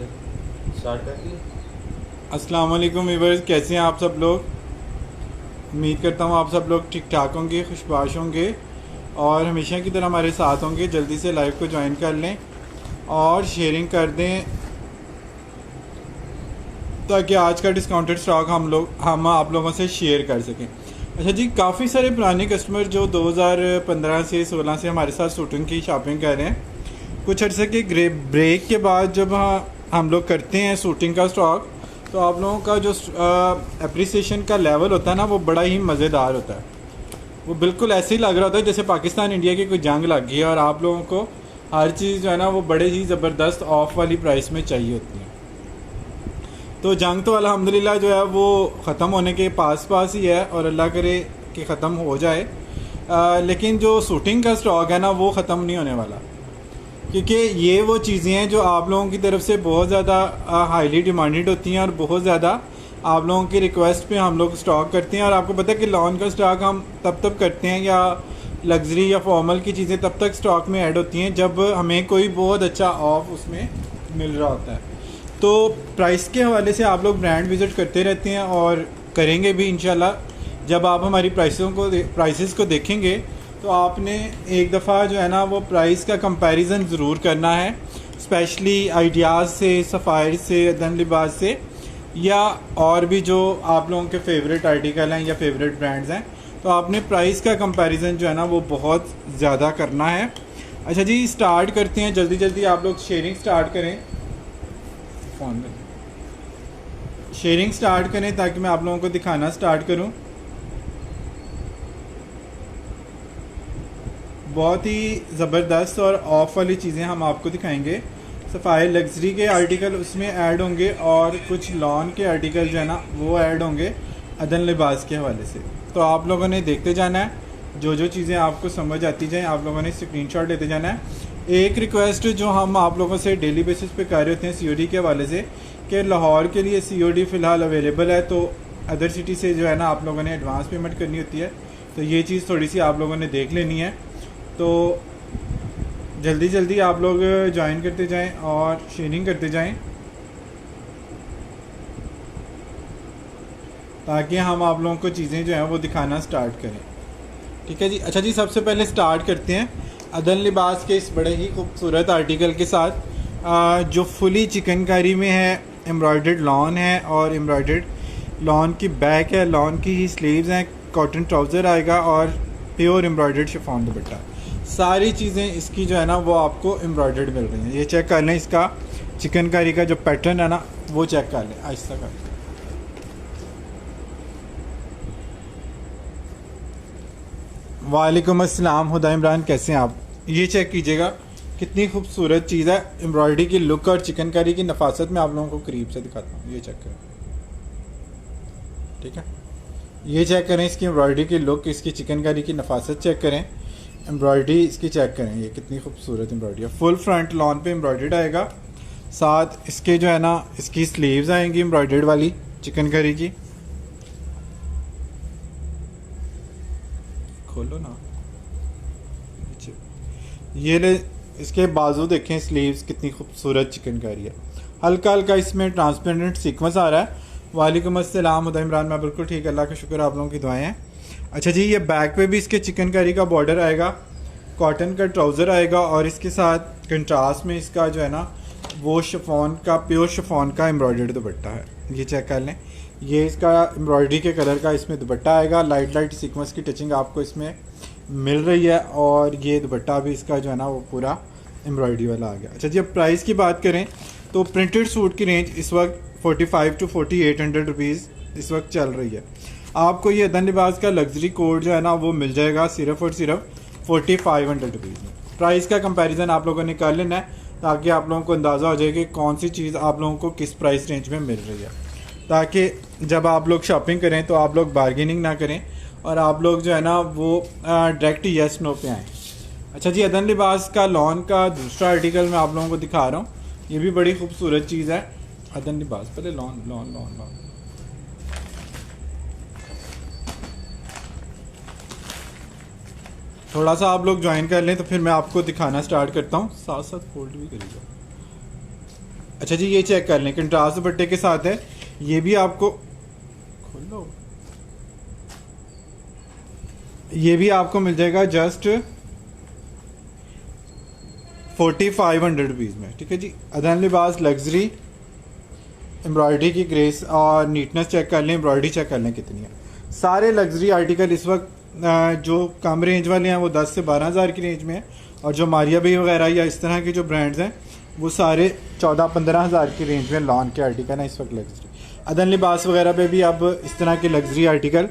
ठीक है, स्टार्ट कर दिए। अस्सलाम वालेकुम व्यूअर्स, कैसे हैं आप सब लोग। उम्मीद करता हूँ आप सब लोग ठीक ठाक होंगे, खुशबाश होंगे और हमेशा की तरह हमारे साथ होंगे। जल्दी से लाइव को ज्वाइन कर लें और शेयरिंग कर दें ताकि आज का डिस्काउंटेड स्टॉक हम आप लोगों से शेयर कर सकें। अच्छा जी, काफ़ी सारे पुराने कस्टमर जो 2015 से 16 से हमारे साथ सूटिंग की शॉपिंग कर रहे हैं, कुछ अर्से के ब्रेक के बाद जब हम लोग करते हैं शूटिंग का स्टॉक, तो आप लोगों का जो अप्रिसिएशन का लेवल होता है ना, वो बड़ा ही मज़ेदार होता है। वो बिल्कुल ऐसे ही लग रहा होता है जैसे पाकिस्तान इंडिया की कोई जंग लग गई है और आप लोगों को हर चीज़ जो है ना वो बड़े ही ज़बरदस्त ऑफ वाली प्राइस में चाहिए होती है। तो जंग तो अल्हम्दुलिल्लाह जो है वो ख़त्म होने के पास ही है और अल्लाह करे कि ख़त्म हो जाए। लेकिन जो शूटिंग का स्टॉक है ना वो ख़त्म नहीं होने वाला, क्योंकि ये वो चीज़ें हैं जो आप लोगों की तरफ से बहुत ज़्यादा हाईली डिमांडेड होती हैं और बहुत ज़्यादा आप लोगों की रिक्वेस्ट पे हम लोग स्टॉक करते हैं। और आपको पता है कि लॉन का स्टॉक हम तब करते हैं या लग्जरी या फॉर्मल की चीज़ें तब तक स्टॉक में ऐड होती हैं जब हमें कोई बहुत अच्छा ऑफ उसमें मिल रहा होता है। तो प्राइस के हवाले से आप लोग ब्रांड विज़िट करते रहते हैं और करेंगे भी इंशाल्लाह। जब आप हमारी प्राइसेस को देखेंगे तो आपने एक दफ़ा जो है ना वो प्राइस का कंपैरिजन ज़रूर करना है, स्पेशली आइडियाज़ से, सफ़ायर से, अदन लिबास से, या और भी जो आप लोगों के फेवरेट आर्टिकल हैं या फेवरेट ब्रांड्स हैं। तो आपने प्राइस का कंपैरिजन जो है ना वो बहुत ज़्यादा करना है। अच्छा जी, स्टार्ट करते हैं। जल्दी जल्दी आप लोग शेयरिंग स्टार्ट करें, फ़ोन में शेयरिंग स्टार्ट करें ताकि मैं आप लोगों को दिखाना स्टार्ट करूं। बहुत ही ज़बरदस्त और ऑफ वाली चीज़ें हम आपको दिखाएंगे। सफ़ायर लग्जरी के आर्टिकल उसमें ऐड होंगे और कुछ लॉन के आर्टिकल जो है ना वो ऐड होंगे अदन लिबास के हवाले से। तो आप लोगों ने देखते जाना है, जो जो चीज़ें आपको समझ आती जाएँ आप लोगों ने स्क्रीनशॉट लेते जाना है। एक रिक्वेस्ट जो हम आप लोगों से डेली बेसिस पे कर रहे होते हैं सीओडी के हवाले से, कि लाहौर के लिए सीओडी फ़िलहाल अवेलेबल है, तो अदर सिटी से जो है ना आप लोगों ने एडवांस पेमेंट करनी होती है। तो ये चीज़ थोड़ी सी आप लोगों ने देख लेनी है। तो जल्दी जल्दी आप लोग ज्वाइन करते जाएं और शेयरिंग करते जाएं ताकि हम आप लोगों को चीज़ें जो हैं वो दिखाना स्टार्ट करें। ठीक है जी। अच्छा जी, सबसे पहले स्टार्ट करते हैं अदन लिबास के इस बड़े ही खूबसूरत आर्टिकल के साथ, जो फुली चिकनकारी में है, एम्ब्रॉयडर्ड लॉन है और एम्ब्रॉयडर्ड लॉन की बैक है, लॉन की ही स्लीव्स हैं, कॉटन ट्राउज़र आएगा और प्योर एम्ब्रॉयडर्ड शिफॉन दुपट्टा। सारी चीज़ें इसकी जो है ना वो आपको एम्ब्रॉयडर्ड मिल रही हैं। ये चेक कर लें, इसका चिकनकारी का जो पैटर्न है ना वो चेक कर लें, आहिस्ता कर लें। वालेकुम अस्सलाम हुदा इमरान, कैसे हैं आप। ये चेक कीजिएगा कितनी खूबसूरत चीज़ है। एम्ब्रॉयडरी की लुक और चिकनकारी की नफासत में आप लोगों को करीब से दिखाता हूँ। ये चेक करें, ठीक है। ये चेक करें इसकी एम्ब्रॉयडरी की लुक, इसकी चिकनकारी की नफासत चेक करें, एम्ब्रॉयडरी इसकी चेक करें। ये कितनी खूबसूरत एम्ब्रॉयडरी है। फुल फ्रंट लॉन पे एम्ब्रॉयडर्ड आएगा, साथ इसके जो है ना इसकी स्लीव्स आएंगी एम्ब्रॉयडर्ड वाली चिकनकारी की। खोलो ना, ये ले, इसके बाजू देखें, स्लीव्स कितनी खूबसूरत चिकनकारी है। हल्का हल्का इसमें ट्रांसपेरेंट सीक्वेंस आ रहा है। वालेकुम अस्सलाम हुदा इमरान, मैं बिल्कुल ठीक, अल्लाह का शुक्र, आप लोगों की दुआएं हैं। अच्छा जी, ये बैक पे भी इसके चिकनकारी का बॉर्डर आएगा, कॉटन का ट्राउज़र आएगा और इसके साथ कंट्रास्ट में इसका जो है ना वो शिफॉन का, प्योर शिफॉन का एम्ब्रॉयडर्ड दुपट्टा है। ये चेक कर लें, ये इसका एम्ब्रॉयडरी के कलर का इसमें दुपट्टा आएगा। लाइट लाइट सीक्वेंस की टचिंग आपको इसमें मिल रही है और ये दुपट्टा भी इसका जो है ना वो पूरा एम्ब्रॉयडरी वाला आ गया। अच्छा जी, अब प्राइस की बात करें तो प्रिंटेड सूट की रेंज इस वक्त 45 to 4800 रुपीज़ इस वक्त चल रही है। आपको ये अदन लिबास का लग्जरी कोड जो है ना वो मिल जाएगा सिर्फ और सिर्फ 4500 रुपीज़ में। प्राइस का कंपैरिजन आप लोगों ने कर लेना है ताकि आप लोगों को अंदाज़ा हो जाए कि कौन सी चीज़ आप लोगों को किस प्राइस रेंज में मिल रही है, ताकि जब आप लोग शॉपिंग करें तो आप लोग बार्गेनिंग ना करें और आप लोग जो है ना वो डायरेक्ट यस नो पे आएँ। अच्छा जी, अदन लिबास का लॉन का दूसरा आर्टिकल मैं आप लोगों को दिखा रहा हूँ। ये भी बड़ी खूबसूरत चीज़ है। अदन लिबास, पहले लॉन लॉन लॉन लॉन थोड़ा सा आप लोग ज्वाइन कर लें तो फिर मैं आपको दिखाना स्टार्ट करता हूँ, साथ साथ फोल्ड भी करिएगा। अच्छा जी, ये चेक कर लें, कंट्रास्ट दुपट्टे के साथ है। ये भी आपको खोलो, ये भी आपको मिल जाएगा जस्ट 4500 रुपीज़ में। ठीक है जी। अदन लिबास लग्जरी एम्ब्रॉयडरी की ग्रेस और नीटनेस चेक कर लें, एम्ब्रॉयडरी चेक कर लें कितनी है। सारे लग्जरी आर्टिकल इस वक्त जो कम रेंज वाले हैं वो 10 से 12 हज़ार की रेंज में है, और जो मारिया भाई वगैरह या इस तरह के जो ब्रांड्स हैं वो सारे 14-15 हज़ार की रेंज में लॉन के आर्टिकल हैं इस वक्त लग्जरी। अदन लिबास वगैरह पे भी अब इस तरह के लग्जरी आर्टिकल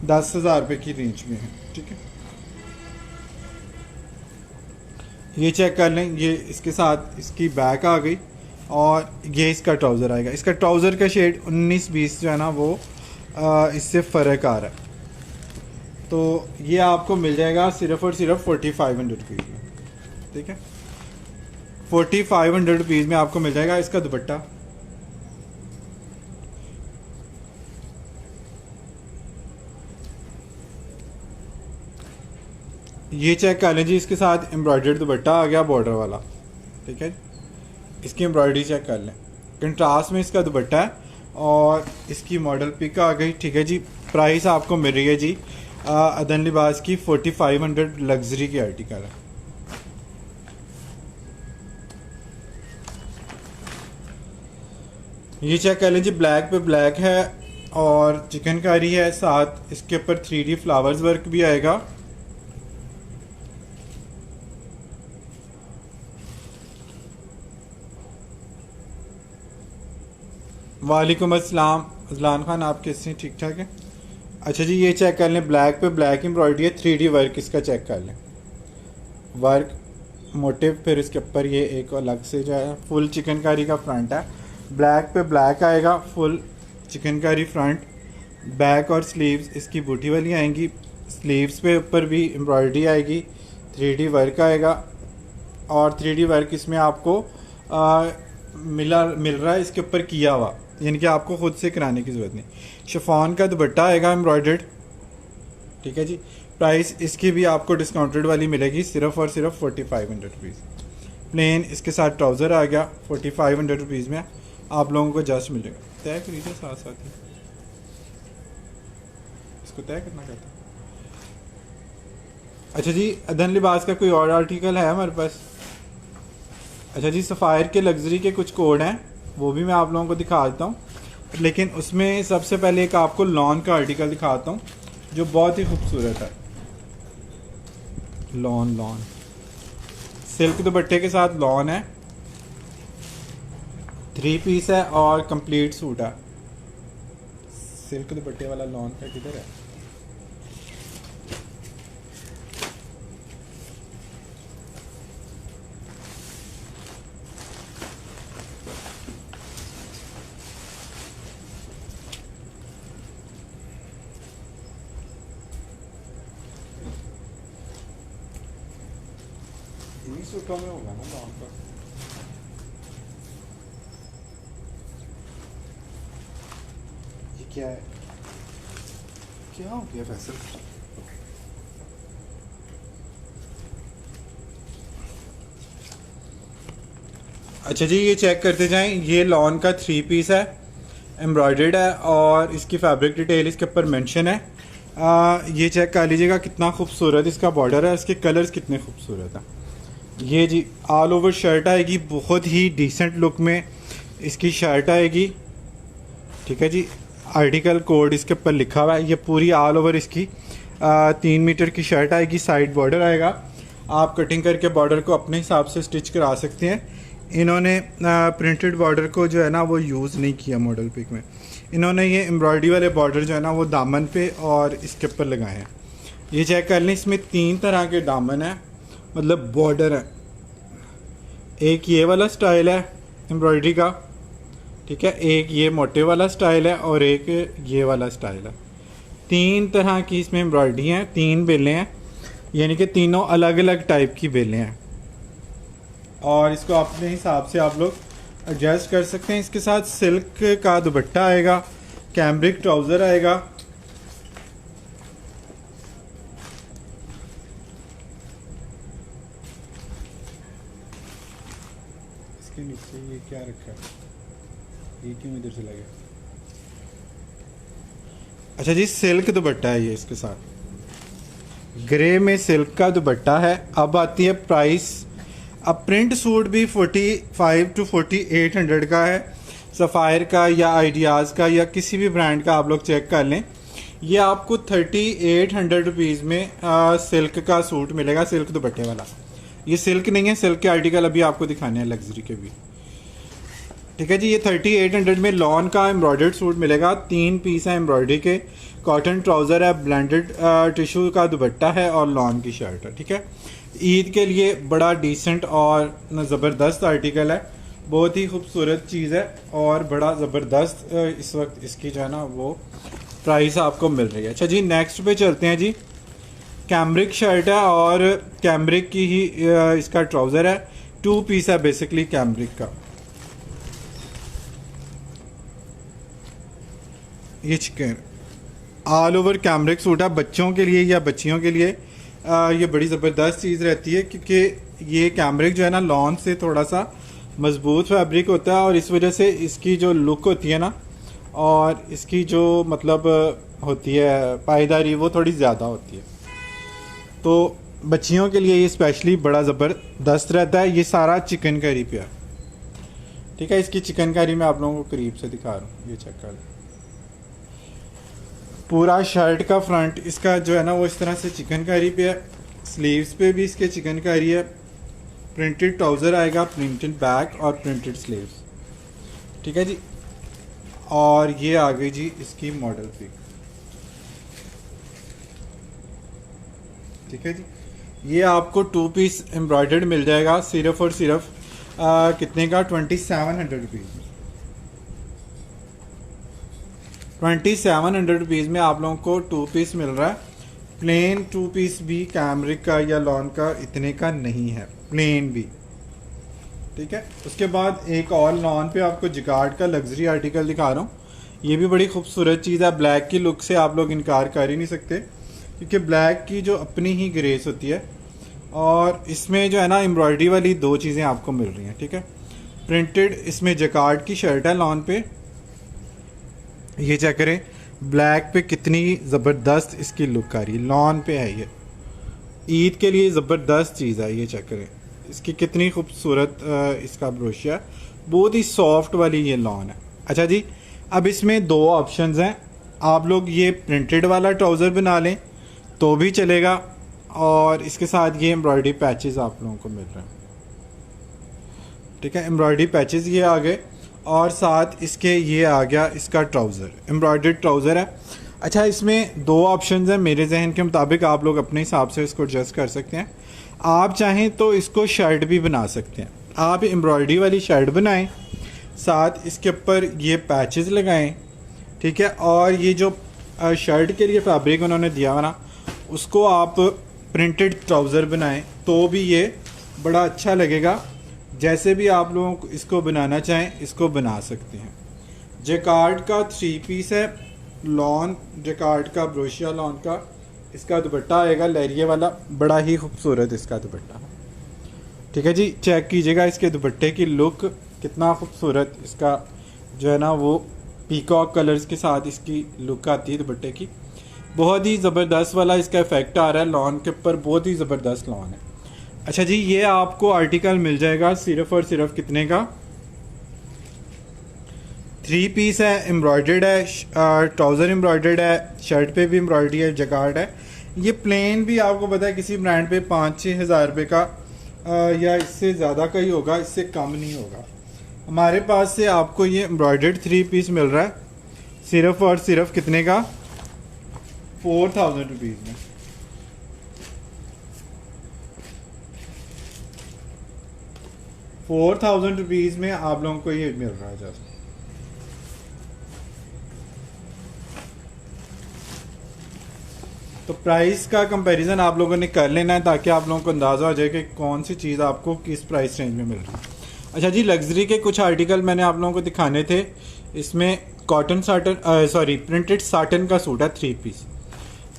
10,000 रुपये की रेंज में है। ठीक है, ये चेक कर लें, ये इसके साथ इसकी बैक आ गई और ये इसका ट्राउज़र आएगा। इसका ट्राउज़र का शेड 19-20 जो है ना वो इससे फ़र्क आ रहा है। तो ये आपको मिल जाएगा सिर्फ और सिर्फ 4500 रुपीज़ में। ठीक है, 4500 रुपीज़ में आपको मिल जाएगा इसका दुपट्टा। ये चेक कर लें जी, इसके साथ एम्ब्रॉयडर्ड दुपट्टा आ गया बॉर्डर वाला। ठीक है, इसकी एम्ब्रॉयडरी चेक कर लें, कंट्रास्ट में इसका दुपट्टा है और इसकी मॉडल पिक आ गई। ठीक है जी, प्राइस आपको मिल रही है जी अदन लिबास की 4500 लग्जरी की आर्टिकल है। ये चेक कर लें जी, ब्लैक पे ब्लैक है और चिकनकारी है, साथ इसके ऊपर 3D फ्लावर्स वर्क भी आएगा। वालेकुम अस्सलाम अजलान खान, आप कैसे हैं? ठीक ठाक है। अच्छा जी, ये चेक कर लें, ब्लैक पे ब्लैक एम्ब्रॉयडरी है, 3D वर्क इसका चेक कर लें, वर्क मोटिव। फिर इसके ऊपर ये एक अलग से जो है फुल चिकनकारी का फ्रंट है, ब्लैक पे ब्लैक आएगा, फुल चिकनकारी फ्रंट, बैक और स्लीव्स इसकी बूटी वाली आएंगी। स्लीव्स पे ऊपर भी एम्ब्रॉयडरी आएगी, 3D वर्क आएगा और 3D वर्क इसमें आपको मिल रहा है इसके ऊपर किया हुआ, यानी कि आपको खुद से कराने की ज़रूरत नहीं। शिफॉन का दुपट्टा आएगा एम्ब्रॉयडर्ड। ठीक है जी, प्राइस इसकी भी आपको डिस्काउंटेड वाली मिलेगी सिर्फ और सिर्फ 4500 रुपीज़। प्लेन इसके साथ ट्राउज़र आ गया 4500 रुपीज़ में आप लोगों को जस्ट मिल जाएगा। तय करिए साथ साथ ही इसको तय करना कहता है। अच्छा जी, अदन लिबास का कोई और आर्टिकल है हमारे पास? अच्छा जी, सफ़ायर के लग्जरी के कुछ कोड हैं, वो भी मैं आप लोगों को दिखा देता हूँ, लेकिन उसमें सबसे पहले एक आपको लॉन का आर्टिकल दिखाता हूँ जो बहुत ही खूबसूरत है। लॉन सिल्क दुपट्टे के साथ लॉन है, 3 पीस है और कंप्लीट सूट है। सिल्क दुपट्टे वाला लॉन का किधर है? इन्हीं सूटों में होगा ना लॉन का। ये क्या है, क्या हो गया फैसल? अच्छा जी, ये चेक करते जाएं, ये लॉन का 3 पीस है, एम्ब्रॉयडर्ड है और इसकी फैब्रिक डिटेल इसके ऊपर मेंशन है। ये चेक कर लीजिएगा कितना खूबसूरत इसका बॉर्डर है, इसके कलर्स कितने खूबसूरत हैं। ये जी ऑल ओवर शर्ट आएगी, बहुत ही डिसेंट लुक में इसकी शर्ट आएगी। ठीक है जी, आर्टिकल कोड इसके ऊपर लिखा हुआ है। ये पूरी ऑल ओवर इसकी 3 मीटर की शर्ट आएगी, साइड बॉर्डर आएगा। आप कटिंग करके बॉर्डर को अपने हिसाब से स्टिच करा सकते हैं। इन्होंने प्रिंटेड बॉर्डर को जो है ना वो यूज़ नहीं किया मॉडल पिक में, इन्होंने ये एम्ब्रॉयडरी वाले बॉर्डर जो है ना वो दामन पे और इसके ऊपर लगाए हैं। ये चेक कर लें, इसमें 3 तरह के दामन है, मतलब बॉर्डर है। एक ये वाला स्टाइल है एम्ब्रॉयडरी का, ठीक है, एक ये मोटे वाला स्टाइल है और एक ये वाला स्टाइल है। 3 तरह की इसमें एम्ब्रॉयडरी हैं, 3 बेलें हैं, यानी कि तीनों अलग अलग टाइप की बेलें हैं और इसको अपने हिसाब से आप लोग एडजस्ट कर सकते हैं। इसके साथ सिल्क का दुपट्टा आएगा, कैम्ब्रिक ट्राउज़र आएगा। इसके नीचे ये क्या रखा है, ये क्यों इधर चला गया। अच्छा जी, सिल्क दुपट्टा है ये इसके साथ, ग्रे में सिल्क का दुपट्टा है। अब आती है प्राइस। अब प्रिंट सूट भी 45 टू 4800 का है, सफ़ायर का या आइडियाज़ का या किसी भी ब्रांड का आप लोग चेक कर लें। ये आपको 3800 रुपीज़ में सिल्क का सूट मिलेगा, सिल्क दुपट्टे वाला। ये सिल्क नहीं है, सिल्क के आर्टिकल अभी आपको दिखाने हैं लग्जरी के भी। ठीक है जी, ये 3800 में लॉन का एम्ब्रॉयडर्ड सूट मिलेगा। 3 पीस है एम्ब्रॉयडरी के, कॉटन ट्राउज़र है, ब्लेंडेड टिशू का दुपट्टा है और लॉन की शर्ट है। ठीक है, ईद के लिए बड़ा डिसेंट और ज़बरदस्त आर्टिकल है, बहुत ही खूबसूरत चीज़ है और बड़ा ज़बरदस्त इस वक्त इसकी जो है ना वो प्राइस आपको मिल रही है। अच्छा जी, नेक्स्ट पे चलते हैं जी। कैम्ब्रिक शर्ट है और कैम्ब्रिक की ही इसका ट्राउज़र है। 2 पीस है बेसिकली कैम्ब्रिक का। ये chicken all over cambric suit है, बच्चों के लिए या बच्चियों के लिए ये बड़ी ज़बरदस्त चीज़ रहती है, क्योंकि ये कैम्ब्रिक जो है ना लॉन से थोड़ा सा मजबूत फैब्रिक होता है और इस वजह से इसकी जो लुक होती है ना और इसकी जो मतलब होती है पायदारी वो थोड़ी ज़्यादा होती है। तो बच्चियों के लिए ये स्पेशली बड़ा ज़बरदस्त रहता है। ये सारा चिकन करी पे है। ठीक है, इसकी चिकन करी मैं आप लोगों को करीब से दिखा रहा हूँ, ये चेक कर लो। पूरा शर्ट का फ्रंट इसका जो है ना वो इस तरह से चिकन कारी पे है, स्लीव्स पे भी इसके चिकन कारी है, प्रिंटेड ट्राउज़र आएगा, प्रिंटेड बैक और प्रिंटेड स्लीव्स। ठीक है जी, और ये आ गई जी इसकी मॉडल पिक। ठीक है जी, ये आपको 2 पीस एम्ब्रॉयडर्ड मिल जाएगा सिर्फ और सिर्फ कितने का, 2700 रुपीज़ में। 2700 रुपीज़ में आप लोगों को 2 पीस मिल रहा है। प्लेन 2 पीस भी कैमरिक का या लॉन का इतने का नहीं है, प्लेन भी। ठीक है, उसके बाद एक और लॉन पे आपको जिकार्ड का लग्जरी आर्टिकल दिखा रहा हूँ। ये भी बड़ी खूबसूरत चीज़ है, ब्लैक की लुक से आप लोग इनकार कर ही नहीं सकते, क्योंकि ब्लैक की जो अपनी ही ग्रेस होती है। और इसमें जो है ना एम्ब्रॉयडरी वाली 2 चीज़ें आपको मिल रही हैं। ठीक है, प्रिंटेड इसमें जिकार्ड की शर्ट है लॉन पे, ये चेक करें ब्लैक पे कितनी ज़बरदस्त इसकी लुक आ रही है, लॉन पे है ये, ईद के लिए ज़बरदस्त चीज़ है। ये चेक करें इसकी कितनी खूबसूरत इसका ब्रोशिया है, बहुत ही सॉफ्ट वाली ये लॉन है। अच्छा जी, अब इसमें 2 ऑप्शंस हैं, आप लोग ये प्रिंटेड वाला ट्राउज़र बना लें तो भी चलेगा और इसके साथ ये एम्ब्रॉयडरी पैचेस आप लोगों को मिल रहे हैं। ठीक है, एम्ब्रॉयडरी पैचेस ये आ गए और साथ इसके ये आ गया इसका ट्राउज़र, एम्ब्रॉयडर्ड ट्राउज़र है। अच्छा, इसमें 2 ऑप्शंस हैं मेरे जहन के मुताबिक, आप लोग अपने हिसाब से इसको एडजस्ट कर सकते हैं। आप चाहें तो इसको शर्ट भी बना सकते हैं, आप एम्ब्रॉयडरी वाली शर्ट बनाएं, साथ इसके ऊपर ये पैचेस लगाएं। ठीक है, और ये जो शर्ट के लिए फैब्रिक उन्होंने दिया हुआ ना उसको आप प्रिंटेड ट्राउज़र बनाएं तो भी ये बड़ा अच्छा लगेगा। जैसे भी आप लोगों को इसको बनाना चाहें इसको बना सकते हैं। जेकार्ड का 3 पीस है, लॉन जेकार्ड का ब्रोशिया लॉन का इसका दुपट्टा आएगा लहरिए वाला, बड़ा ही खूबसूरत इसका दुपट्टा। ठीक है जी, चेक कीजिएगा इसके दुपट्टे की लुक, कितना खूबसूरत इसका जो है ना वो पीकॉक कलर्स के साथ इसकी लुक आती है दुपट्टे की, बहुत ही ज़बरदस्त वाला इसका इफेक्ट आ रहा है लॉन के ऊपर, बहुत ही ज़बरदस्त लॉन है। अच्छा जी, ये आपको आर्टिकल मिल जाएगा सिर्फ और सिर्फ कितने का, 3 पीस है, एम्ब्रॉयडर्ड है, ट्राउज़र एम्ब्रॉयडर्ड है, शर्ट पे भी एम्ब्रॉयडरी है, जकार्ड है। ये प्लेन भी आपको पता है किसी ब्रांड पे 5-6 हज़ार रुपये का या इससे ज़्यादा का ही होगा, इससे कम नहीं होगा। हमारे पास से आपको ये एम्ब्रॉयडर्ड 3 पीस मिल रहा है सिर्फ और सिर्फ कितने का, 4000 रुपीज़ में। ₹4000 में आप लोगों को ये मिल रहा है जस्ट। तो प्राइस का कंपैरिजन आप लोगों ने कर लेना है ताकि आप लोगों को अंदाज़ा हो जाए कि कौन सी चीज़ आपको किस प्राइस रेंज में मिल रही है। अच्छा जी, लग्जरी के कुछ आर्टिकल मैंने आप लोगों को दिखाने थे। इसमें कॉटन साटन प्रिंटेड साटन का सूट है 3 पीस,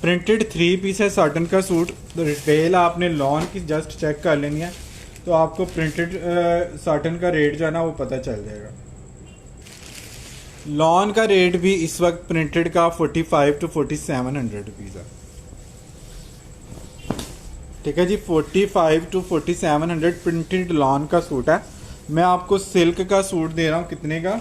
प्रिंटेड 3 पीस है साटन का सूट। तो रिटेल आपने लॉन की जस्ट चेक कर लेनी है, तो आपको प्रिंटेड साटन का रेट जो है ना वो पता चल जाएगा। लॉन का रेट भी इस वक्त प्रिंटेड का 45 to 4700 रुपीज़ है। ठीक है जी, 45 to 4700 प्रिंटेड लॉन का सूट है। मैं आपको सिल्क का सूट दे रहा हूँ कितने का,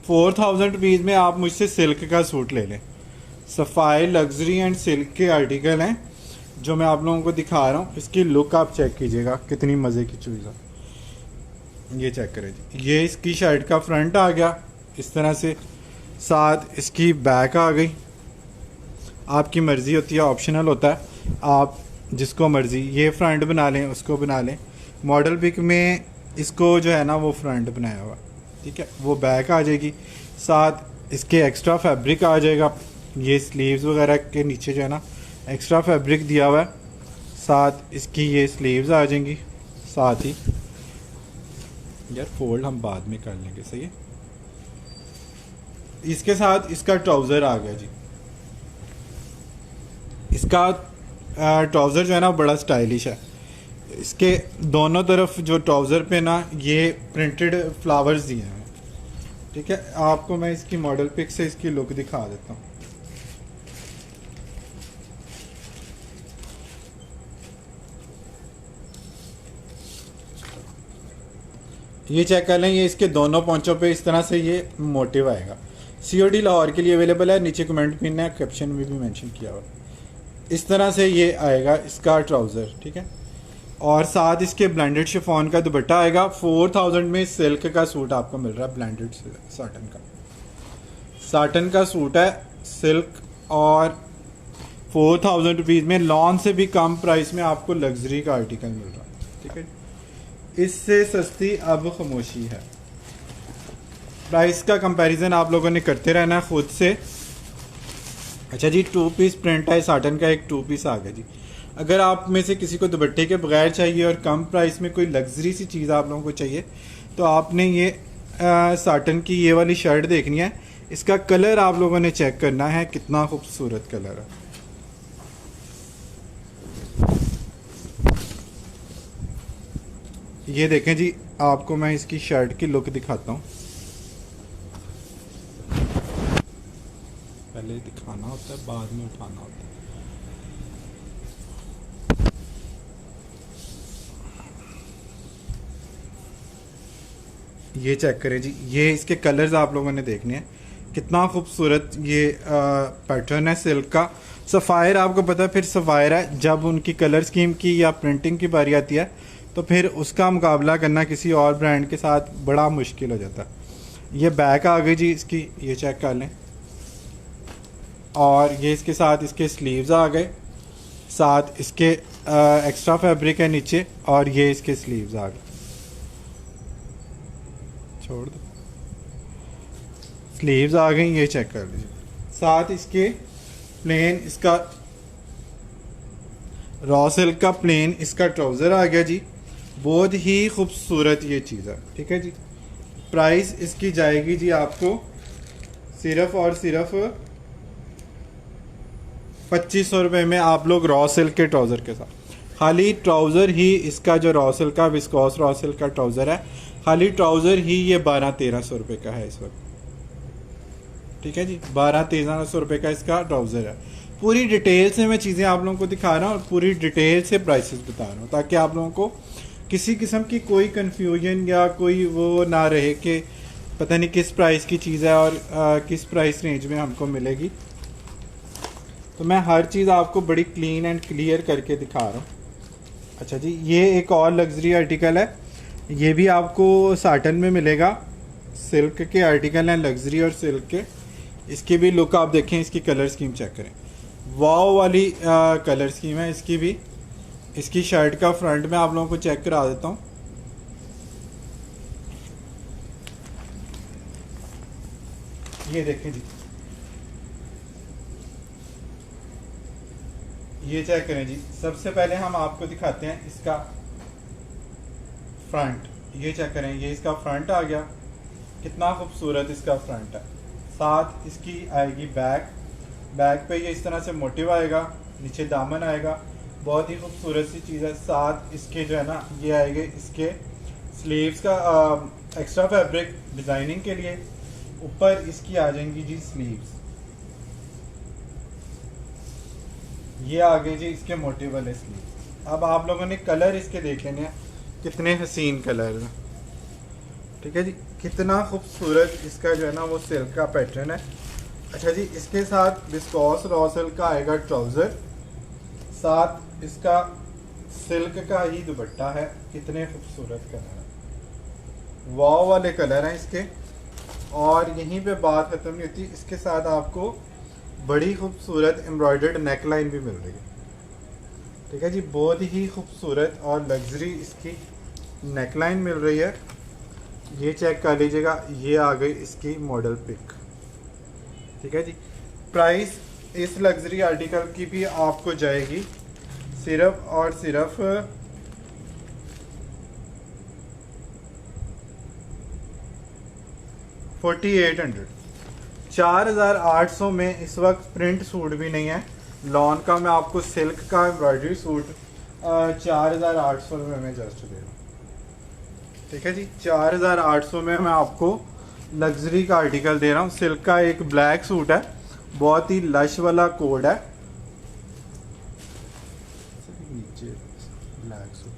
₹4000 में आप मुझसे सिल्क का सूट ले लें। सफ़ाई लग्जरी एंड सिल्क के आर्टिकल हैं जो मैं आप लोगों को दिखा रहा हूँ। इसकी लुक आप चेक कीजिएगा, कितनी मज़े की चीज़ है। ये चेक करें जी, ये इसकी शर्ट का फ्रंट आ गया इस तरह से, साथ इसकी बैक आ गई। आपकी मर्ज़ी होती है, ऑप्शनल होता है, आप जिसको मर्ज़ी ये फ्रंट बना लें, उसको बना लें। मॉडल पिक में इसको जो है ना वो फ्रंट बनाया हुआ, ठीक है। वो बैक आ जाएगी, साथ इसके एक्स्ट्रा फैब्रिक आ जाएगा। ये स्लीव्स वगैरह के नीचे जो है ना एक्स्ट्रा फैब्रिक दिया हुआ है, साथ इसकी ये स्लीव्स आ जाएंगी। साथ ही यार फोल्ड हम बाद में कर लेंगे, सही है। इसके साथ इसका ट्राउज़र आ गया जी। इसका ट्राउज़र जो है ना बड़ा स्टाइलिश है। इसके दोनों तरफ जो ट्राउज़र पे ना ये प्रिंटेड फ्लावर्स दिए हैं, ठीक है। आपको मैं इसकी मॉडल पिक से इसकी लुक दिखा देता हूँ। ये चेक कर लें, ये इसके दोनों पोंचों पे इस तरह से ये मोटिव आएगा। COD लाहौर के लिए अवेलेबल है, नीचे कमेंट पिन है, कैप्शन में भी मेंशन किया हुआ। इस तरह से ये आएगा इसका ट्राउज़र, ठीक है। और साथ इसके ब्लेंडेड शिफॉन का दुपट्टा आएगा। 4000 में सिल्क का सूट आपको मिल रहा है, ब्लेंडेड साटन का। साटन का सूट है सिल्क, और 4000 रुपीज़ में लॉन से भी कम प्राइस में आपको लग्जरी का आर्टिकल मिल रहा है, ठीक है। इससे सस्ती अब खामोशी है। प्राइस का कंपैरिजन आप लोगों ने करते रहना है खुद से। अच्छा जी, 2 पीस प्रिंट है साटन का, एक 2 पीस आ गया जी। अगर आप में से किसी को दुपट्टे के बगैर चाहिए और कम प्राइस में कोई लग्जरी सी चीज़ आप लोगों को चाहिए, तो आपने ये साटन की ये वाली शर्ट देखनी है। इसका कलर आप लोगों ने चेक करना है, कितना खूबसूरत कलर है। ये देखें जी, आपको मैं इसकी शर्ट की लुक दिखाता हूँ। पहले दिखाना होता है, बाद में उठाना होता है। ये चेक करें जी, ये इसके कलर्स आप लोगों ने देखने हैं। कितना खूबसूरत ये पैटर्न है सिल्क का। सफ़ायर आपको पता है, फिर सफ़ायर है, जब उनकी कलर स्कीम की या प्रिंटिंग की बारी आती है तो फिर उसका मुकाबला करना किसी और ब्रांड के साथ बड़ा मुश्किल हो जाता है। ये बैक आ गई जी इसकी, ये चेक कर लें। और ये इसके साथ इसके स्लीव्स आ गए, साथ इसके एक्स्ट्रा फैब्रिक है नीचे, और ये इसके स्लीव्स आ गए। छोड़ दो, स्लीव्स आ गई, ये चेक कर लीजिए। साथ इसके प्लेन इसका रॉ सिल्क का प्लेन इसका ट्राउज़र आ गया जी। बहुत ही खूबसूरत ये चीज़ है, ठीक है जी। प्राइस इसकी जाएगी जी आपको सिर्फ और सिर्फ 2500 रुपये में। आप लोग रॉ सिल्क के ट्राउज़र के साथ, खाली ट्राउज़र ही इसका जो रॉ सिल्क का विस्कोस रॉ सिल्क का ट्राउज़र है, खाली ट्राउज़र ही ये 1200-1300 रुपये का है इस वक्त, ठीक है जी। 1200-1300 रुपये का इसका ट्राउज़र है। पूरी डिटेल से मैं चीज़ें आप लोगों को दिखा रहा हूँ और पूरी डिटेल से प्राइसेस बता रहा हूँ, ताकि आप लोगों को किसी किस्म की कोई कन्फ्यूजन या कोई वो ना रहे कि पता नहीं किस प्राइस की चीज़ है और किस प्राइस रेंज में हमको मिलेगी। तो मैं हर चीज़ आपको बड़ी क्लीन एंड क्लियर करके दिखा रहा हूँ। अच्छा जी, ये एक और लग्जरी आर्टिकल है, ये भी आपको साटन में मिलेगा। सिल्क के आर्टिकल हैं, लग्जरी और सिल्क के। इसकी भी लुक आप देखें, इसकी कलर स्कीम चेक करें, वाव वाली कलर स्कीम है इसकी भी। इसकी शर्ट का फ्रंट में आप लोगों को चेक करा देता हूँ। ये देखें जी, ये चेक करें जी। सबसे पहले हम आपको दिखाते हैं इसका फ्रंट। ये चेक करें, ये इसका फ्रंट आ गया। कितना खूबसूरत इसका फ्रंट है। साथ इसकी आएगी बैक, बैक पे ये इस तरह से मोटिव आएगा, नीचे दामन आएगा, बहुत ही खूबसूरत सी चीज़ है। साथ इसके जो है ना ये आएंगे इसके स्लीव्स का एक्स्ट्रा फैब्रिक डिज़ाइनिंग के लिए। ऊपर इसकी आ जाएंगी जी स्लीव्स, ये आ गए जी इसके मोटिव वाले स्लीव्स। अब आप लोगों ने कलर इसके देख लेने हैं, कितने हसीन कलर हैं। ठीक है जी, कितना खूबसूरत इसका जो है ना वो सिल्क का पैटर्न है। अच्छा जी, इसके साथ विस्कोस रॉ सिल्क का आएगा ट्राउज़र, साथ इसका सिल्क का ही दुपट्टा है। कितने खूबसूरत कलर है, वाव वाले कलर हैं इसके। और यहीं पे बात खत्म नहीं होती, इसके साथ आपको बड़ी खूबसूरत एम्ब्रॉयडर्ड नेक लाइन भी मिल रही है। ठीक है जी, बहुत ही खूबसूरत और लग्जरी इसकी नेक लाइन मिल रही है। ये चेक कर लीजिएगा, ये आ गई इसकी मॉडल पिक। ठीक है जी, प्राइस इस लग्जरी आर्टिकल की भी आपको जाएगी सिर्फ और सिर्फ 4800, 4800 में इस वक्त प्रिंट सूट भी नहीं है। लॉन का मैं आपको सिल्क का एम्ब्रॉयडरी सूट 4800 रुपये में जस्ट दे रहा हूँ। ठीक है जी, 4800 में मैं आपको लग्जरी का आर्टिकल दे रहा हूँ। सिल्क का एक ब्लैक सूट है, बहुत ही लश वाला कोड है। नीचे ब्लैक सूट,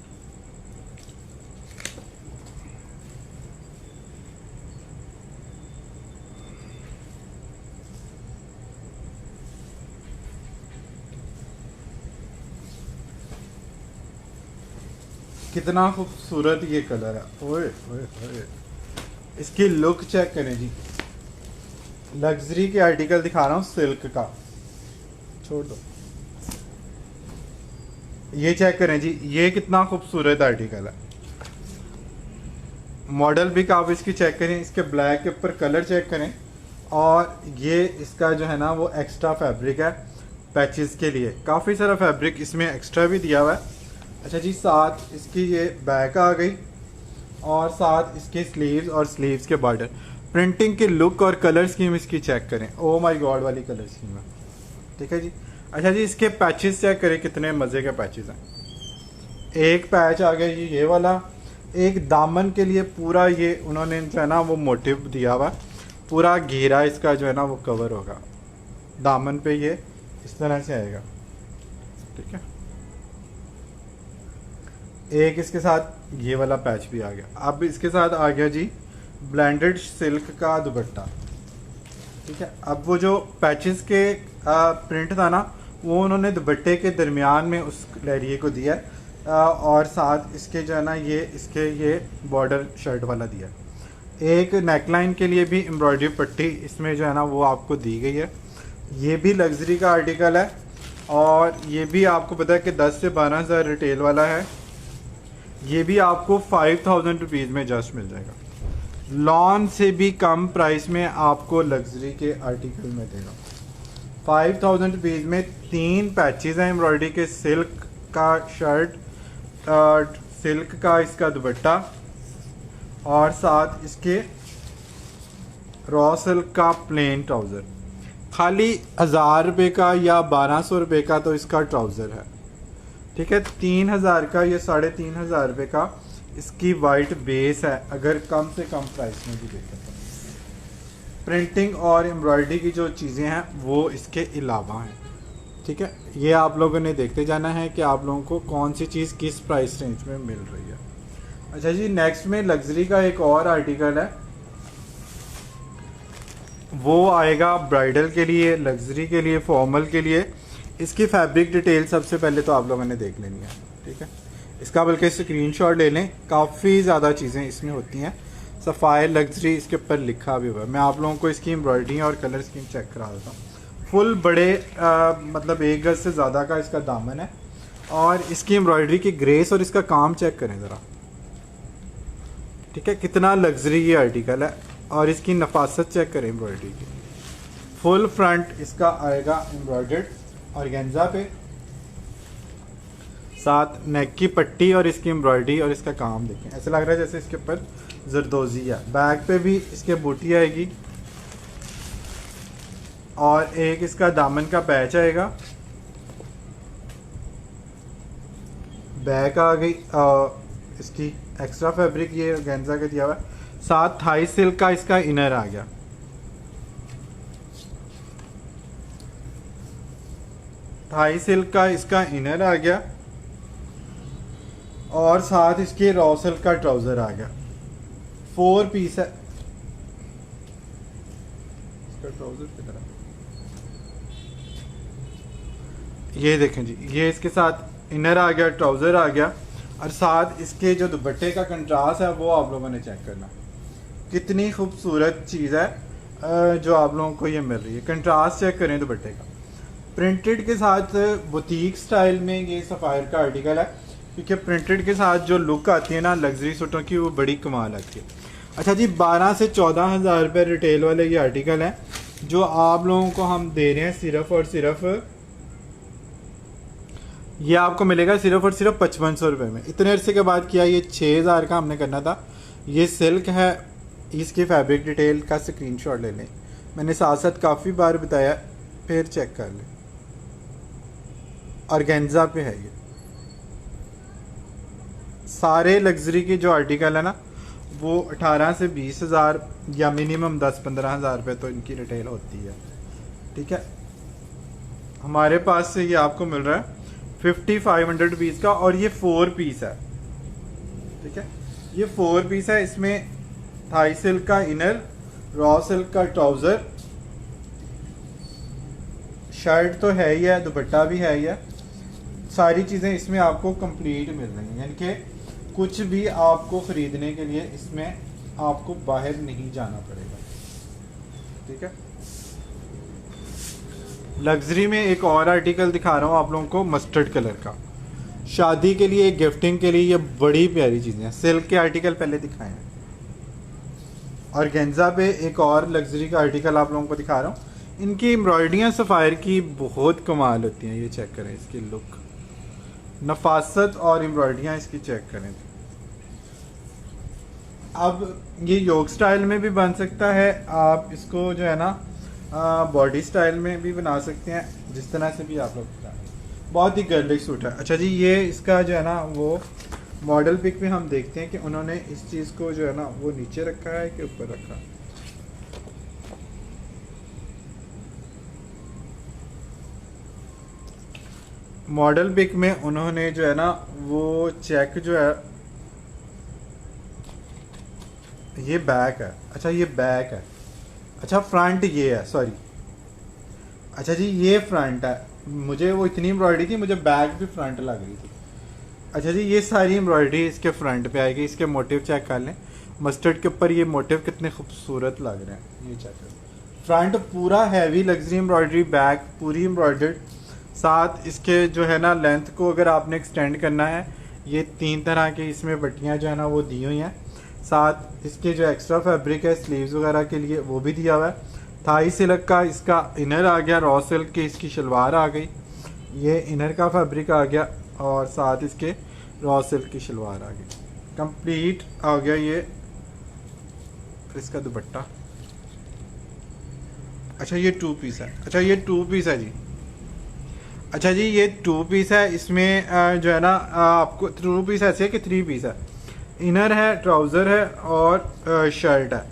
कितना खूबसूरत ये कलर है। ओए ओए ओए, इसकी लुक चेक करें जी। लग्जरी के आर्टिकल दिखा रहा हूँ सिल्क का, छोड़ दो। ये चेक करें जी, ये कितना खूबसूरत आर्टिकल है। मॉडल भी आप इसकी चेक करें, इसके ब्लैक के ऊपर कलर चेक करें। और ये इसका जो है ना वो एक्स्ट्रा फैब्रिक है पैचेस के लिए, काफ़ी सारा फैब्रिक इसमें एक्स्ट्रा भी दिया हुआ है। अच्छा जी, साथ इसकी ये बैक आ गई और साथ इसके स्लीव्स और स्लीव्स के बॉर्डर। प्रिंटिंग की लुक और कलर स्कीम इसकी चेक करें, ओ माय गॉड वाली कलर स्कीम है। ठीक है जी। अच्छा जी, इसके पैचेस चेक करें, कितने मज़े के पैचेस हैं। एक पैच आ गया ये वाला, एक दामन के लिए पूरा ये उन्होंने जो है ना वो मोटिव दिया हुआ, पूरा घेरा इसका जो है ना वो कवर होगा, दामन पे ये इस तरह से आएगा। ठीक है, एक इसके साथ ये वाला पैच भी आ गया। अब इसके साथ आ गया जी ब्लेंडेड सिल्क का दुपट्टा। ठीक है, अब वो जो पैचेस के प्रिंट था ना वो उन्होंने दुपट्टे के दरमियान में उस लहरिए को दिया और साथ इसके जो है ना ये इसके ये बॉर्डर शर्ट वाला दिया। एक नेकलाइन के लिए भी एम्ब्रॉयडरी पट्टी इसमें जो है ना वो आपको दी गई है। ये भी लग्जरी का आर्टिकल है और ये भी आपको पता है कि 10 से 12,000 रिटेल वाला है। ये भी आपको 5000 रुपीज़ में जस्ट मिल जाएगा। लॉन से भी कम प्राइस में आपको लग्जरी के आर्टिकल में देगा। 5000 रुपीज़ में 3 पैचेस हैं एम्ब्रॉयडरी के, सिल्क का शर्ट, सिल्क का इसका दुपट्टा और साथ इसके रॉ सिल्क का प्लेन ट्राउज़र। खाली 1000 रुपये का या 1200 रुपये का तो इसका ट्राउज़र है। ठीक है, 3000 का या 3500 रुपये का इसकी वाइट बेस है, अगर कम से कम प्राइस में भी देखें तो। प्रिंटिंग और एम्ब्रॉयडरी की जो चीज़ें हैं वो इसके अलावा हैं। ठीक है, ये आप लोगों ने देखते जाना है कि आप लोगों को कौन सी चीज़ किस प्राइस रेंज में मिल रही है। अच्छा जी, नेक्स्ट में लग्जरी का एक और आर्टिकल है, वो आएगा ब्राइडल के लिए, लग्जरी के लिए, फॉर्मल के लिए। इसकी फैब्रिक डिटेल सबसे पहले तो आप लोगों ने देख लेनी है। ठीक है, इसका बल्कि स्क्रीनशॉट ले लें, काफ़ी ज़्यादा चीज़ें इसमें होती हैं। सफ़ायर लग्जरी इसके ऊपर लिखा भी हुआ है। मैं आप लोगों को इसकी एम्ब्रॉयडरी और कलर स्कीम चेक करा देता हूँ। फुल बड़े मतलब 1 गज से ज़्यादा का इसका दामन है और इसकी एम्ब्रॉयडरी की ग्रेस और इसका काम चेक करें ज़रा। ठीक है, कितना लग्जरी ये आर्टिकल है और इसकी नफासत चेक करें एम्ब्रॉयडरी की। फुल फ्रंट इसका आएगा एम्ब्रॉयडर्ड ऑर्गेन्जा पे, साथ नेक की पट्टी और इसकी एम्ब्रॉयडरी और इसका काम देखें, ऐसा लग रहा है जैसे इसके ऊपर जरदोजी है। बैक पे भी इसके बूटी आएगी और एक इसका दामन का पैच आएगा। बैक आ गई इसकी एक्स्ट्रा फैब्रिक ये ऑर्गेन्जा का दिया हुआ है। साथ थाई सिल्क का इसका इनर आ गया। थाई सिल्क का इसका इनर आ गया और साथ इसके रॉ सिल्क का ट्राउजर आ गया। 4 पीस है। इसका ट्राउजर की तरह ये देखें जी, ये इसके साथ इनर आ गया, ट्राउजर आ गया और साथ इसके जो दुपट्टे का कंट्रास्ट है वो आप लोगों ने चेक करना। कितनी खूबसूरत चीज़ है जो आप लोगों को ये मिल रही है। कंट्रास्ट चेक करें दुपट्टे का। प्रिंटेड के साथ बुटीक स्टाइल में ये सफ़ायर का आर्टिकल है, क्योंकि प्रिंटेड के साथ जो लुक आती है ना लग्जरी सूटों की, वो बड़ी कमाल आती है। अच्छा जी, 12 से 14 हज़ार रुपये रिटेल वाले ये आर्टिकल है जो आप लोगों को हम दे रहे हैं सिर्फ और सिर्फ, ये आपको मिलेगा सिर्फ और सिर्फ 5500 रुपये में। इतने अरसे के बाद किया, ये 6000 का हमने करना था। ये सिल्क है, इसकी फैब्रिक डिटेल का स्क्रीनशॉट ले लें। मैंने साथ साथ काफ़ी बार बताया, फिर चेक कर लें। ऑर्गेन्जा पे है ये। सारे लग्जरी के जो आर्टिकल है ना वो 18 से 20 हज़ार या मिनिमम 10-15 हज़ार रुपये तो इनकी रिटेल होती है। ठीक है, हमारे पास से ये आपको मिल रहा है 5500 रुपीज़ का और ये 4 पीस है। ठीक है, ये 4 पीस है। इसमें थाई सिल्क का इनर, रॉ सिल्क का ट्राउज़र, शर्ट तो है ही है, दुपट्टा भी है ही है। सारी चीज़ें इसमें आपको कंप्लीट मिल रही हैं, यानी कि कुछ भी आपको ख़रीदने के लिए इसमें आपको बाहर नहीं जाना पड़ेगा। ठीक है, लग्जरी में एक और आर्टिकल दिखा रहा हूँ आप लोगों को, मस्टर्ड कलर का। शादी के लिए, गिफ्टिंग के लिए ये बड़ी प्यारी चीज़ें हैं। सिल्क के आर्टिकल पहले दिखाए हैं। ऑर्गेन्जा पे एक और लग्जरी का आर्टिकल आप लोगों को दिखा रहा हूँ। इनकी एम्ब्रॉयडरियाँ सफ़ायर की बहुत कमाल होती हैं। ये चेक करें इसकी लुक, नफासत और एम्ब्रॉयडरियाँ इसकी चेक करें। अब ये योग स्टाइल में भी बन सकता है, आप इसको जो है ना बॉडी स्टाइल में भी बना सकते हैं, जिस तरह से भी आप लोग चाहें। बहुत ही गर्लिश सूट है। अच्छा जी, ये इसका जो है ना वो मॉडल पिक में हम देखते हैं कि उन्होंने इस चीज़ को जो है ना वो नीचे रखा है कि ऊपर रखा है। मॉडल पिक में उन्होंने जो है ना वो चेक जो है, ये बैक है। अच्छा, ये बैक है। अच्छा, फ्रंट ये है, सॉरी। अच्छा जी, ये फ्रंट है। मुझे वो इतनी एम्ब्रॉयडरी थी, मुझे बैक भी फ्रंट लग रही थी। अच्छा जी, ये सारी एम्ब्रॉयडरी इसके फ्रंट पे आएगी। इसके मोटिव चेक कर लें। मस्टर्ड के ऊपर ये मोटिव कितने खूबसूरत लग रहे हैं, ये चेक करें। फ्रंट पूरा हैवी लग्जरी एम्ब्रॉयडरी, बैक पूरी एम्ब्रॉयडर्ड। साथ इसके जो है ना लेंथ को अगर आपने एक्सटेंड करना है, ये 3 तरह की इसमें पट्टियाँ जो है ना वो दी हुई हैं। साथ इसके जो एक्स्ट्रा फैब्रिक है स्लीव्स वगैरह के लिए वो भी दिया हुआ है। थाई सिल्क का इसका इनर आ गया, रॉ सिल्क की इसकी शलवार आ गई, ये इनर का फैब्रिक आ गया और साथ इसके रॉ सिल्क की शलवार आ गई। कंप्लीट आ गया ये इसका दुपट्टा। अच्छा, ये 2 पीस है। अच्छा, ये 2 पीस है जी। अच्छा जी, ये 2 पीस है। इसमें जो है ना आपको 2 पीस ऐसे है कि 3 पीस है। इनर है, ट्राउज़र है और शर्ट है।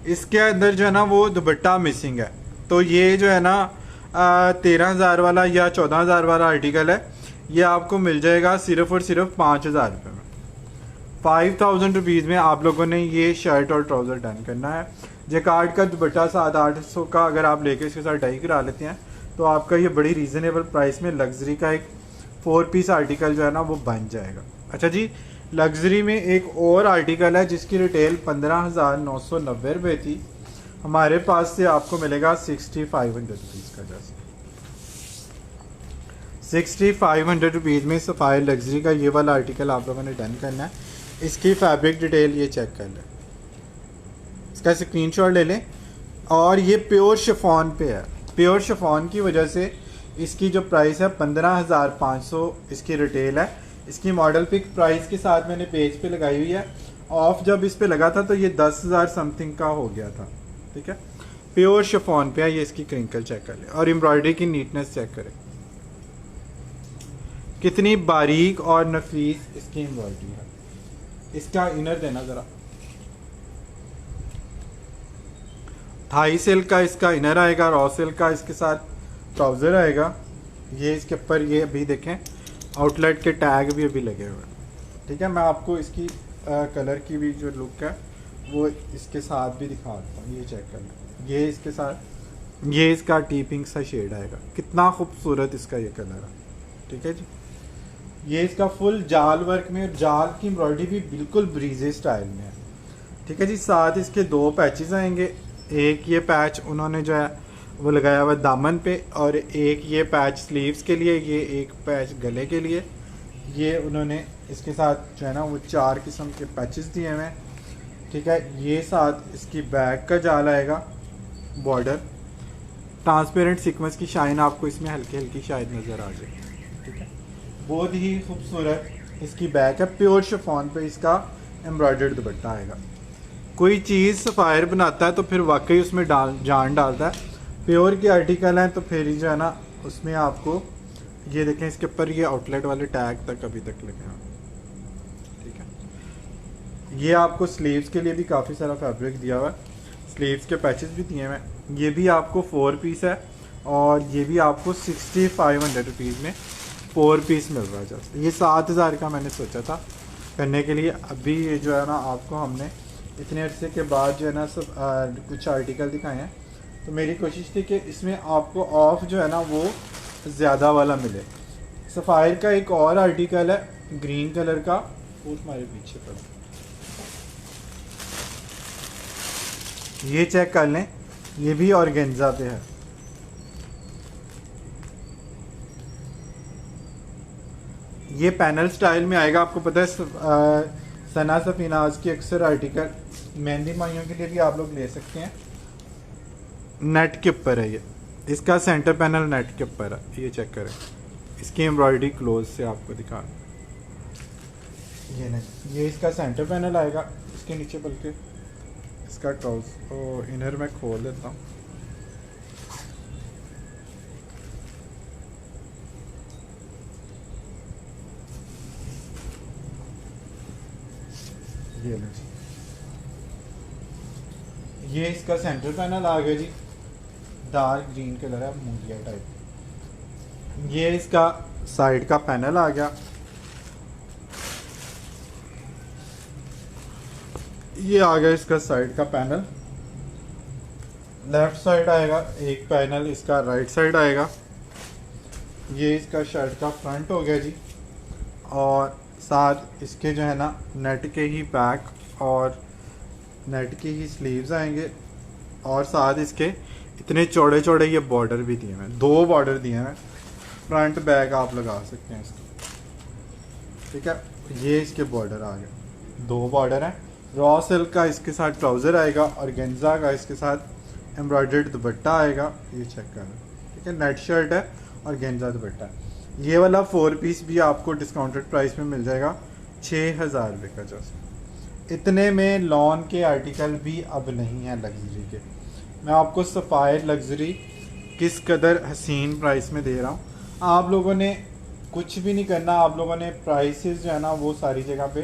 इसके अंदर जो है ना वो दुपट्टा मिसिंग है। तो ये जो है ना 13,000 वाला या 14,000 वाला आर्टिकल है, ये आपको मिल जाएगा सिर्फ और सिर्फ 5,000 रुपये में। 5,000 रुपीज़ में आप लोगों ने ये शर्ट और ट्राउज़र डन करना है। जैकार्ड का दुपट्टा 700-800 का अगर आप लेके इसके साथ डाई करा लेते हैं तो आपका ये बड़ी रीज़नेबल प्राइस में लग्जरी का एक 4 पीस आर्टिकल जो है ना वो बन जाएगा। अच्छा जी, लग्जरी में एक और आर्टिकल है जिसकी रिटेल 15,990 रुपये थी। हमारे पास से आपको मिलेगा 6,500 रुपीज़ का। जैसे 6,500 रुपीज़ में सफ़ायर लग्जरी का ये वाला आर्टिकल आप लोगों ने डन करना है। इसकी फैब्रिक डिटेल ये चेक कर लें, इसका स्क्रीनशॉट ले लें। और ये प्योर शिफॉन पे है। प्योर शिफॉन की वजह से इसकी जो प्राइस है 15,500 इसकी रिटेल है। इसकी मॉडल पिक प्राइस के साथ मैंने पेज पे लगाई हुई है ऑफ जब इस पे लगा था तो ये 10,000 समथिंग का हो गया था। ठीक है, प्योर शिफॉन पे है ये। इसकी क्रिंकल चेक कर ले और एम्ब्रॉयडरी की नीटनेस चेक करें, कितनी बारीक और नफीस इसकी एम्ब्रॉयडरी है। इसका इनर देना ज़रा, थाई सिल्क का इसका इनर आएगा, रॉ सिल्क का इसके साथ ट्राउज़र आएगा। ये इसके ऊपर ये अभी देखें आउटलेट के टैग भी अभी लगे हुए हैं। ठीक है, मैं आपको इसकी कलर की भी जो लुक है वो इसके साथ भी दिखा देता हूँ। ये चेक कर लें, ये इसके साथ ये इसका टी पिंक सा शेड आएगा, कितना खूबसूरत इसका ये कलर है। ठीक है जी, ये इसका फुल जाल वर्क में, और जाल की एम्ब्रॉयडरी भी बिल्कुल ब्रीजे स्टाइल में है। ठीक है जी, साथ इसके 2 पैचेस आएंगे। एक ये पैच उन्होंने जो है वो लगाया हुआ दामन पे, और एक ये पैच स्लीव्स के लिए, ये एक पैच गले के लिए। ये उन्होंने इसके साथ जो है ना वो 4 किस्म के पैचेस दिए हुए हैं। ठीक है, ये साथ इसकी बैक का जाल आएगा, बॉर्डर ट्रांसपेरेंट सीक्वेंस की शाइन आपको इसमें हल्की हल्की शायद नज़र आ जाए। ठीक है, बहुत ही खूबसूरत इसकी बैक है। प्योर शिफॉन पे इसका एम्ब्रॉयडर्ड दुपट्टा आएगा। कोई चीज़ सफ़ायर बनाता है तो फिर वाकई उसमें जान डालता है। प्योर के आर्टिकल हैं तो फिर जो है ना उसमें आपको ये देखें, इसके ऊपर ये आउटलेट वाले टैग तक अभी तक लगे हैं। ठीक है, ये आपको स्लीव्स के लिए भी काफ़ी सारा फैब्रिक दिया हुआ है, स्लीव्स के पैचेस भी दिए हुए हैं। ये भी आपको 4 पीस है, और ये भी आपको 6500 रुपीज़ में 4 पीस मिल रहा है। जस्ट ये 7000 का मैंने सोचा था करने के लिए। अभी ये जो है ना आपको हमने इतने अरसे के बाद जो है ना सब कुछ आर्टिकल दिखाए हैं, तो मेरी कोशिश थी कि इसमें आपको ऑफ जो है ना वो ज़्यादा वाला मिले। सफ़ायर का एक और आर्टिकल है ग्रीन कलर का, वो हमारे पीछे पर ये चेक कर लें, ये भी ऑर्गेन्जा पे है। ये पैनल स्टाइल में आएगा। आपको पता है सना सफीनाज की अक्सर आर्टिकल मेहंदी माइयों के लिए भी आप लोग ले सकते हैं। नेट के ऊपर है ये, इसका सेंटर पैनल नेट के ऊपर है। ये चेक करें, इसकी एम्ब्रॉयडरी क्लोज से आपको दिखा, ये नहीं, ये इसका सेंटर पैनल आएगा। इसके नीचे बल्कि इसका ट्राउज और इनर मैं खोल देता हूँ। ये लो जी, ये इसका सेंटर पैनल आ गया जी, डार्क ग्रीन कलर है, मूंगिया टाइप। ये इसका साइड का पैनल आ गया। ये आ गया इसका साइड का पैनल। लेफ्ट साइड आएगा एक पैनल, इसका राइट साइड आएगा। ये इसका शर्ट का फ्रंट हो गया जी, और साथ इसके जो है ना नेट के ही बैक और नेट की ही स्लीव्स आएंगे, और साथ इसके इतने चौड़े चौड़े ये बॉर्डर भी दिए हैं, 2 बॉर्डर दिए हैं। फ्रंट बैक आप लगा सकते हैं इसको। ठीक है, ये इसके बॉर्डर आ गए, 2 बॉर्डर हैं। रॉ सिल्क का इसके साथ ट्राउज़र आएगा, और गेंजा का इसके साथ एम्ब्रॉयडर्ड दुपट्टा आएगा। ये चेक करें, ठीक है, नेट शर्ट है और गेंजा दुपट्टा है। ये वाला 4 पीस भी आपको डिस्काउंटेड प्राइस में मिल जाएगा 6000 रुपये का। जस्ट इतने में लॉन के आर्टिकल भी अब नहीं है लग्जरी के। मैं आपको सफ़ायर लग्जरी किस कदर हसीन प्राइस में दे रहा हूँ। आप लोगों ने कुछ भी नहीं करना, आप लोगों ने प्राइसेस जो है ना वो सारी जगह पे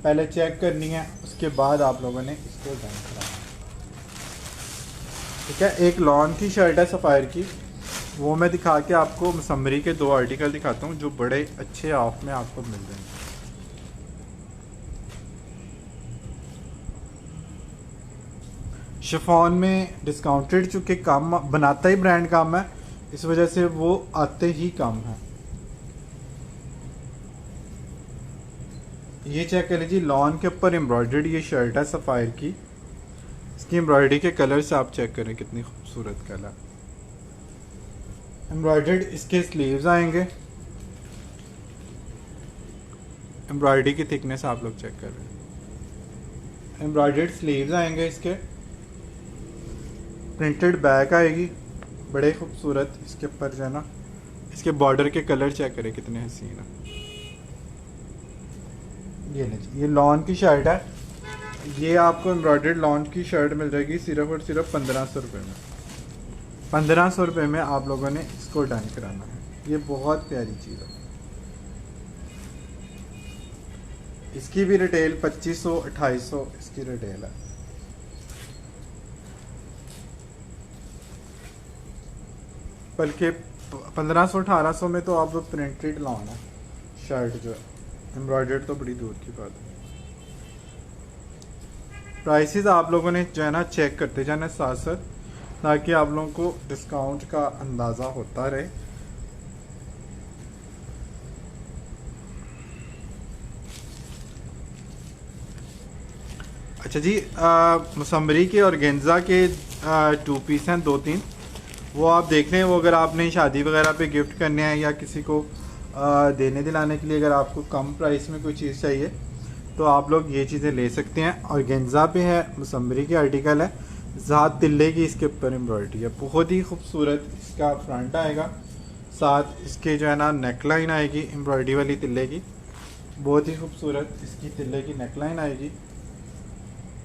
पहले चेक करनी है, उसके बाद आप लोगों ने इसको डन कराना है। ठीक है, एक लॉन की शर्ट है सफ़ायर की, वो मैं दिखा के आपको मसम्मरी के 2 आर्टिकल दिखाता हूँ जो बड़े अच्छे ऑफ में आपको मिल जाएंगे। शिफॉन में डिस्काउंटेड चूँकि कम बनाता ही ब्रांड कम है, इस वजह से वो आते ही कम है। ये चेक कर लीजिए, लॉन के ऊपर एम्ब्रॉयडर्ड ये शर्ट है सफ़ायर की। इसकी एम्ब्रॉयडरी के कलर से आप चेक करें कितनी खूबसूरत कलर। एम्ब्रॉयडर्ड इसके स्लीव्स आएंगे, एम्ब्रॉयडरी की थिकनेस आप लोग चेक कर रहे हैं। एम्ब्रॉयडर्ड स्लीव्स आएंगे इसके, प्रिंटेड बैक आएगी, बड़े खूबसूरत। इसके ऊपर जो है ना इसके बॉर्डर के कलर चेक करें कितने हसीन है। ये लीजिए, ये लॉन की शर्ट है, ये आपको एम्ब्रॉयडर्ड लॉन की शर्ट मिल जाएगी सिर्फ और सिर्फ 1500 रुपये में। 1500 रुपये में आप लोगों ने इसको डन कराना है। ये बहुत प्यारी चीज़ है। इसकी भी रिटेल 2500 2800 इसकी रिटेल है। बल्कि 1500 1800 में तो आप प्रिंटेड लॉन है शर्ट जो है, एम्ब्रॉयडर्ड तो बड़ी दूर की बात है। प्राइसेस आप लोगों ने जो है ना चेक करते जाना साथ साथ, ताकि आप लोगों को डिस्काउंट का अंदाज़ा होता रहे। अच्छा जी, मसम्बरी के और गेंजा के 2 पीस हैं 2-3, वो आप देख लें। वो अगर आपने शादी वगैरह पे गिफ्ट करने हैं या किसी को देने दिलाने के लिए अगर आपको कम प्राइस में कोई चीज़ चाहिए तो आप लोग ये चीज़ें ले सकते हैं। और गेंजा पे है, मसम्बरी के आर्टिकल है, ज़ात तिल्ले की इसके ऊपर एम्ब्रॉयडरी है। बहुत ही खूबसूरत इसका फ्रंट आएगा, साथ इसके जो है ना नेकलाइन आएगी एम्ब्रॉयडरी वाली तिल्ले की। बहुत ही खूबसूरत इसकी तिल्ले की नेकलाइन आएगी।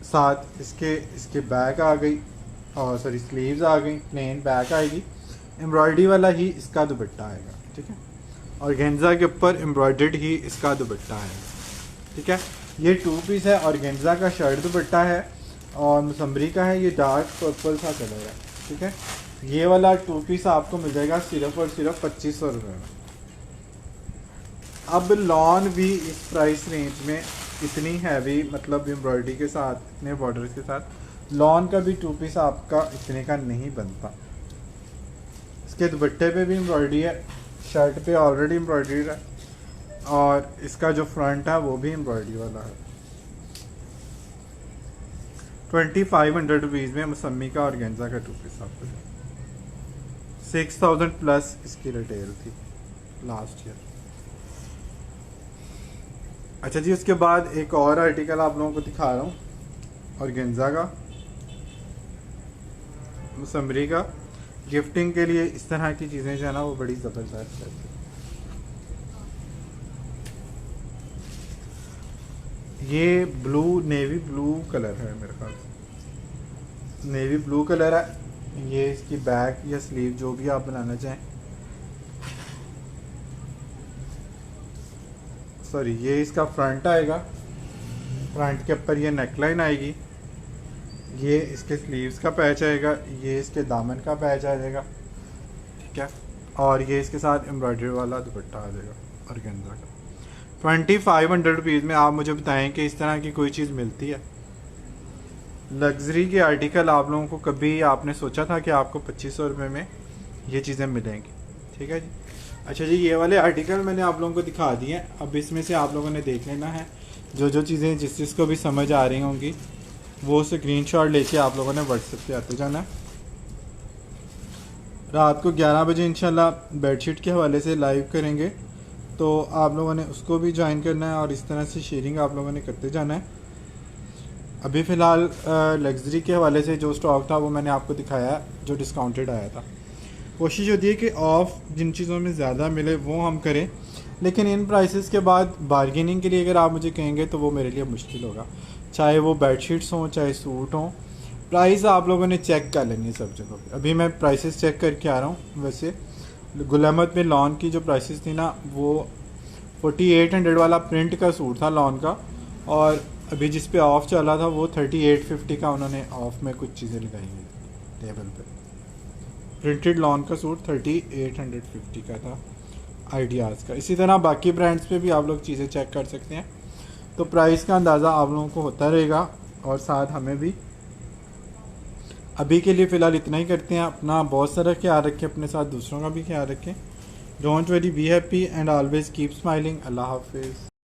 साथ इसके बैक आ गई, और सॉरी स्लीव्स आ गई, प्लेन बैक आएगी। एम्ब्रॉयडरी वाला ही इसका दुपट्टा आएगा, ठीक है। और गेंजा के ऊपर एम्ब्रॉयडर्ड ही इसका दुपट्टा आएगा, ठीक है। ये 2 पीस है और गेंजा का शर्ट दुपट्टा है, और मसम्बरी का है ये डार्क पर्पल सा कलर है, ठीक है। ये वाला 2 पीस आपको मिल जाएगा सिर्फ और सिर्फ 2500 रुपये में। अब लॉन भी इस प्राइस रेंज में इतनी हैवी, मतलब एम्ब्रॉयडरी के साथ, इतने बॉर्डर्स के साथ लॉन का भी 2 पीस आपका इतने का नहीं बनता। इसके दुपट्टे पे भी एम्ब्रॉयडरी है, शर्ट पे ऑलरेडी एम्ब्रॉयडरी है, और इसका जो फ्रंट है वो भी एम्ब्रॉयडरी वाला है। 2500 रुपीज़ में मसम्मी का और गेंजा का 2 पीस आपको 6000 प्लस इसकी रिटेल थी लास्ट ईयर। अच्छा जी, उसके बाद एक और आर्टिकल आप लोगों को दिखा रहा हूँ, और गेंजा का, मसम्बरी का। गिफ्टिंग के लिए इस तरह की चीज़ें जो है ना वो बड़ी ज़बरदस्त रहती है। ये ब्लू, नेवी ब्लू कलर है मेरे ख्याल से, नेवी ब्लू कलर है। ये इसकी बैक या स्लीव जो भी आप बनाना चाहें, सॉरी ये इसका फ्रंट आएगा। फ्रंट के ऊपर ये नेकलाइन आएगी, ये इसके स्लीव्स का पैच आएगा, ये इसके दामन का पैच आ जाएगा, ठीक है। और ये इसके साथ एम्ब्रॉयडरी वाला दुपट्टा आ जाएगा और गेंजा का। 2500 रुपीज़ में आप मुझे बताएं कि इस तरह की कोई चीज़ मिलती है। लग्जरी के आर्टिकल आप लोगों को कभी आपने सोचा था कि आपको 2500 रुपये में ये चीज़ें मिलेंगी, ठीक है जी। अच्छा जी, ये वाले आर्टिकल मैंने आप लोगों को दिखा दिए हैं। अब इसमें से आप लोगों ने देख लेना है, जो चीज़ें जिसको भी समझ आ रही होंगी वो स्क्रीनशॉट लेके आप लोगों ने व्हाट्सएप पे आते जाना है। रात को 11 बजे इंशाल्लाह बेडशीट के हवाले से लाइव करेंगे, तो आप लोगों ने उसको भी ज्वाइन करना है, और इस तरह से शेयरिंग आप लोगों ने करते जाना है। अभी फ़िलहाल लग्जरी के हवाले से जो स्टॉक था वो मैंने आपको दिखाया, जो डिस्काउंटेड आया था। कोशिश होती है कि ऑफ जिन चीज़ों में ज़्यादा मिले वो हम करें, लेकिन इन प्राइसेस के बाद बार्गेनिंग के लिए अगर आप मुझे कहेंगे तो वो मेरे लिए मुश्किल होगा। चाहे वो बेडशीट्स हों, चाहे सूट हों, प्राइस आप लोगों ने चेक कर लेनी है सब जगह पे। अभी मैं प्राइसेस चेक करके आ रहा हूँ। वैसे गुल अहमद में लॉन की जो प्राइसेस थी ना, वो 4800 वाला प्रिंट का सूट था लॉन का, और अभी जिस पे ऑफ़ चला था वो 3850 का उन्होंने ऑफ़ में कुछ चीज़ें लगाई हुई टेबल पे। प्रिंटेड लॉन का सूट 3850 का था आइडियाज़ का। इसी तरह बाकी ब्रांड्स पे भी आप लोग चीज़ें चेक कर सकते हैं, तो प्राइस का अंदाज़ा आप लोगों को होता रहेगा, और साथ हमें भी। अभी के लिए फ़िलहाल इतना ही करते हैं। अपना बहुत सारा ख्याल रखें, अपने साथ दूसरों का भी ख्याल रखें। Don't worry, be happy and always keep smiling. अल्लाह हाफिज़।